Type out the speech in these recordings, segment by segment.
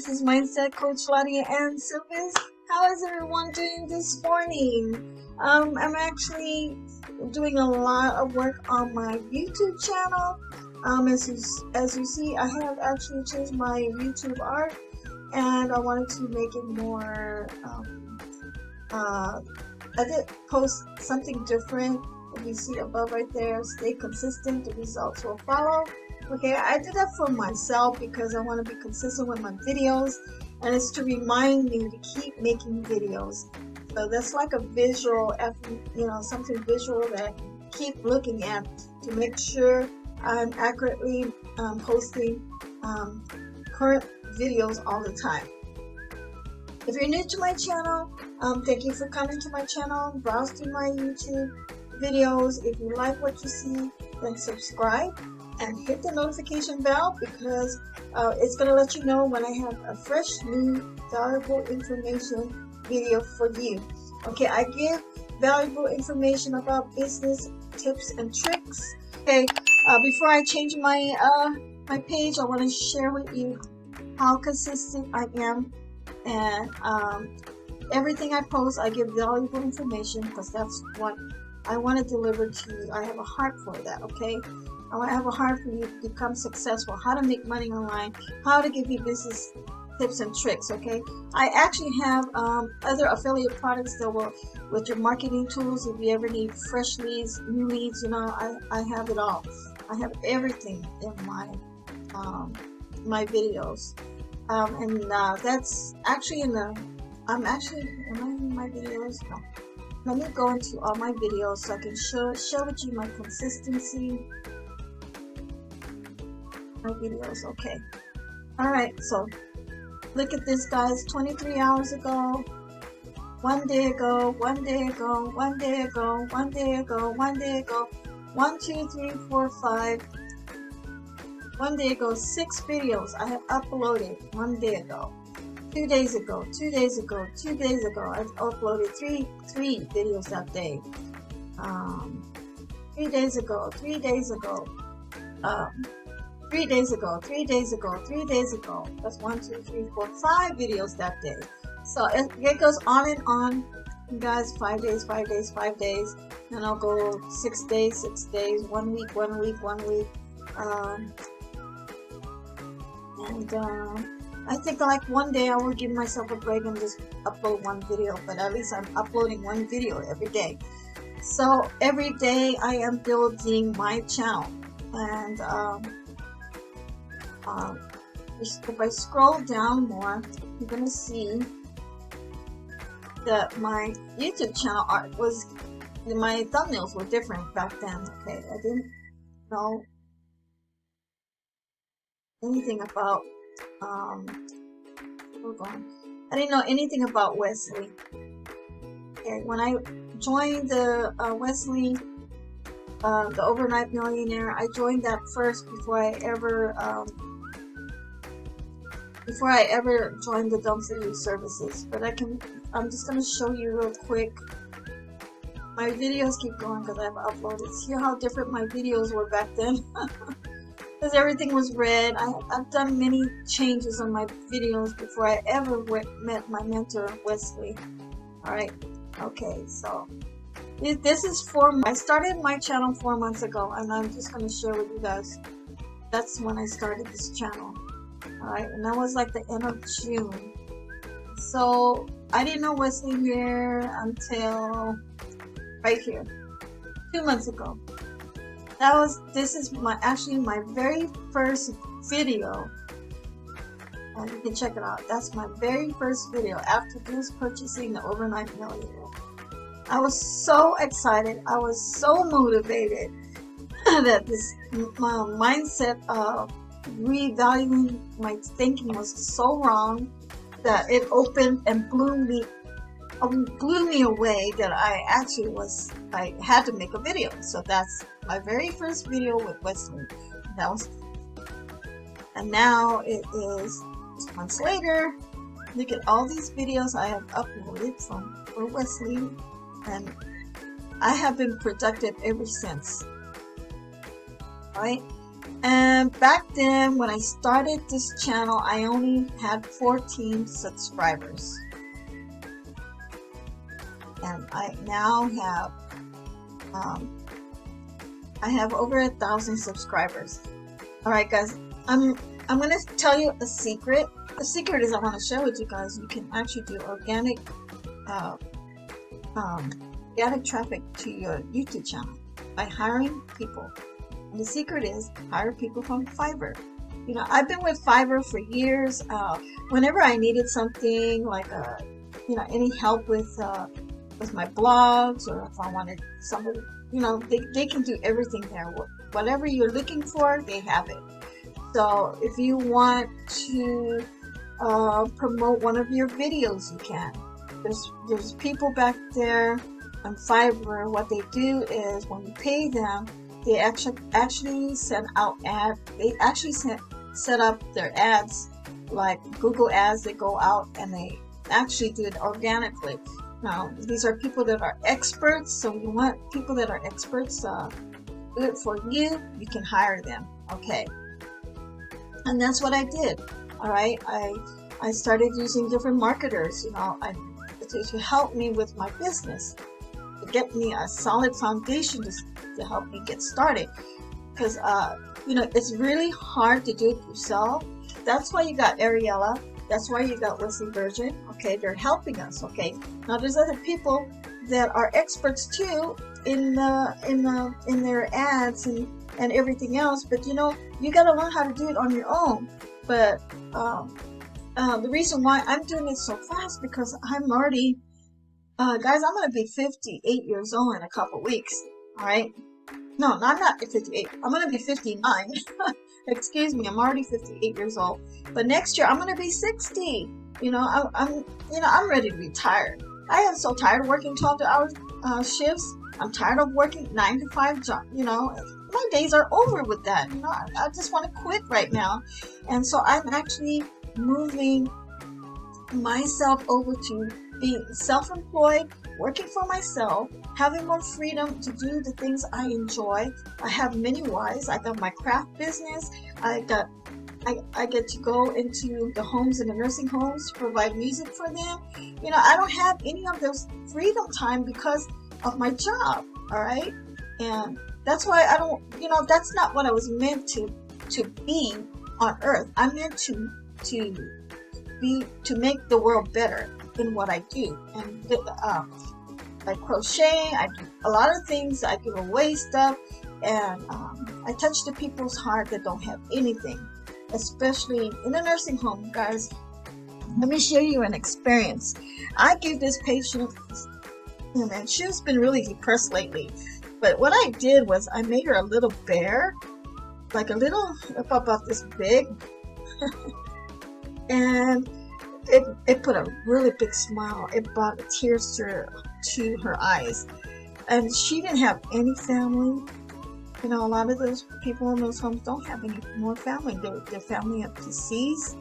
This is Mindset Coach Laudiaann. How is everyone doing this morning? I'm actually doing a lot of work on my YouTube channel. As you see, I have actually changed my YouTube art, and I wanted to make it more. I did post something different. If you see above right there, stay consistent, the results will follow. Okay, I did that for myself because I want to be consistent with my videos, and it's to remind me to keep making videos. So that's like a visual, something visual that I keep looking at to make sure I'm accurately posting current videos all the time. If you're new to my channel, thank you for coming to my channel. Browse through my YouTube videos. If you like what you see, then subscribe and hit the notification bell, because it's going to let you know when I have a fresh, new, valuable information video for you. Okay, I give valuable information about business tips and tricks. Okay, before I change my my page, I want to share with you how consistent I am, and everything I post, I give valuable information because that's what I want to deliver to you. I have a heart for that, okay? I have a heart for you to become successful, how to make money online, how to give you business tips and tricks, okay? I actually have other affiliate products that will, with your marketing tools, if you ever need fresh leads, new leads, I have it all. I have everything in my my videos. That's actually am I in my videos? No. Let me go into all my videos so I can share with you my consistency. My videos, okay. Alright, so look at this, guys. 23 hours ago, 1 day ago, 1 day ago, 1 day ago, 1 day ago, 1 day ago, 1, 2, 3, 4, 5. 1 day ago, 6 videos I have uploaded 1 day ago. 2 days ago, 2 days ago, 2 days ago, I've uploaded three videos that day. 3 days ago, 3 days ago, 3 days ago, 3 days ago, 3 days ago. That's 1, 2, 3, 4, 5 videos that day. So it goes on and on, you guys. 5 days, 5 days, 5 days. Then I'll go 6 days, 6 days, 1 week, 1 week, 1 week. I think like one day I will give myself a break and just upload one video, but at least I'm uploading one video every day. So every day I am building my channel, and if I scroll down more, you're gonna see that my YouTube channel art was, my thumbnails were different back then. Okay, I didn't know anything about hold on. I didn't know anything about Wesley. Okay, when I joined the Wesley, the Overnight Millionaire, I joined that first before I ever joined the Dumpster Use Services. But I'm just gonna show you real quick. My videos keep going because I've uploaded. See how different my videos were back then. Because everything was red. I've done many changes on my videos before I ever met my mentor, Wesley. Alright, okay, so this is I started my channel 4 months ago, and I'm just going to share with you guys. That's when I started this channel. Alright, and that was like the end of June. So I didn't know Wesley here until right here, 2 months ago. This is actually my very first video, and you can check it out. That's my very first video after just purchasing the Overnight Millionaire. I was so excited. I was so motivated that this mindset of revaluing my thinking was so wrong that it opened and blew me away, that I had to make a video. So that's my very first video with Wesley. And now it is 6 months later. Look at all these videos I have uploaded for Wesley, and I have been productive ever since. Right? And back then, when I started this channel, I only had 14 subscribers. And I now have, I have over 1,000 subscribers. All right, guys, I'm gonna tell you a secret. The secret is I want to share with you guys. You can actually do organic traffic to your YouTube channel by hiring people. And the secret is hire people from Fiverr. You know, I've been with Fiverr for years. Whenever I needed something like you know, any help with my blogs, or if I wanted somebody, you know, they can do everything there. Whatever you're looking for, they have it. So if you want to promote one of your videos, you can. There's people back there on Fiverr. What they do is when you pay them, they actually send out ads. They actually set up their ads like Google ads. They go out and they actually do it organically. Now, these are people that are experts, so you want people that are experts do it for you. You can hire them, okay? And that's what I did. All right, I started using different marketers, you know, to help me with my business, to get me a solid foundation to help me get started. Because you know, it's really hard to do it yourself. That's why you got Ariella. That's why you got Wesley Virgin. Okay, they're helping us. Okay, now there's other people that are experts too in their ads and everything else. But you know, you got to learn how to do it on your own. But the reason why I'm doing it so fast because I'm already, guys, I'm gonna be 58 years old in a couple weeks. All right. No, I'm not 58. I'm gonna be 59. Excuse me, I'm already 58 years old. But next year I'm gonna be 60. You know, I'm ready to retire. I am so tired of working 12-hour shifts. I'm tired of working 9 to 5 jobs. You know, my days are over with that. You know, I just want to quit right now. And so I'm actually moving myself over to being self-employed, working for myself, having more freedom to do the things I enjoy. I have many wives. I got my craft business. I get to go into the homes and the nursing homes to provide music for them. You know, I don't have any of those freedom time because of my job. All right, and that's why I don't. You know, that's not what I was meant to be on earth. I'm meant to make the world better in what I do. And I crochet, I do a lot of things, I give away stuff, and I touch the people's heart that don't have anything, especially in the nursing home. Guys, let me share you an experience. I gave this patient, and she's been really depressed lately, but what I did was I made her a little bear, like a little, about this big, and it put a really big smile. It brought tears to her eyes. And she didn't have any family. You know, a lot of those people in those homes don't have any more family. Their family are deceased.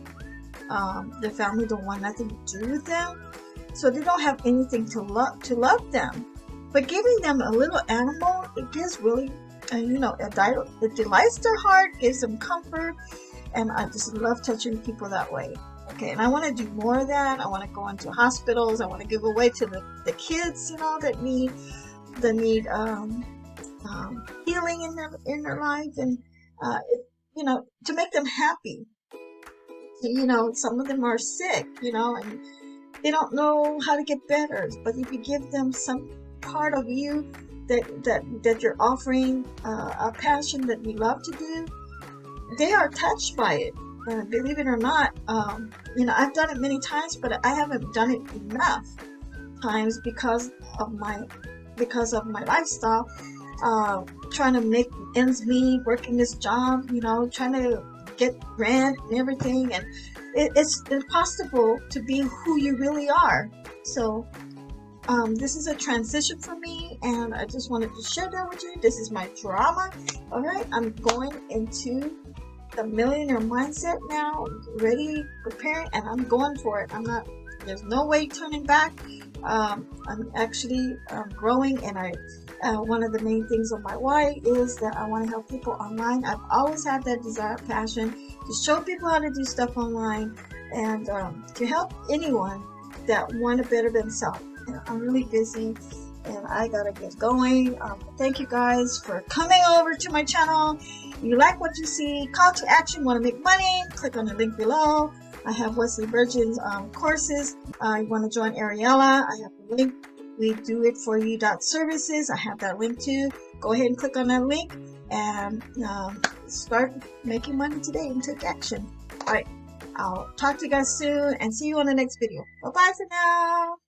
Their family don't want nothing to do with them. So they don't have anything to love them. But giving them a little animal, it gives really, you know, it delights their heart, gives them comfort. And I just love touching people that way. Okay, and I want to do more of that. I want to go into hospitals. I want to give away to the kids, you know, that need healing in their life, and you know, to make them happy. You know, some of them are sick, you know, and they don't know how to get better. But if you give them some part of you that you're offering a passion that you love to do, they are touched by it. Believe it or not, you know, I've done it many times, but I haven't done it enough times because of my lifestyle, trying to make ends meet, working this job, you know, trying to get rent and everything, and it's impossible to be who you really are. So this is a transition for me, and I just wanted to share that with you. This is my drama. All right, I'm going into the millionaire mindset now, ready, preparing, and I'm going for it. There's no way turning back. I'm actually growing, and one of the main things on my why is that I want to help people online. I've always had that desire, passion to show people how to do stuff online, and to help anyone that want to better themselves. And I'm really busy, and I gotta get going. Thank you guys for coming over to my channel. If you like what you see, call to action, want to make money, click on the link below. I have Wesley Virgin's courses. You want to join Ariella, I have the link. We do it for you services. I have that link too. Go ahead and click on that link and start making money today and take action. All right, I'll talk to you guys soon and see you on the next video. Bye bye for now.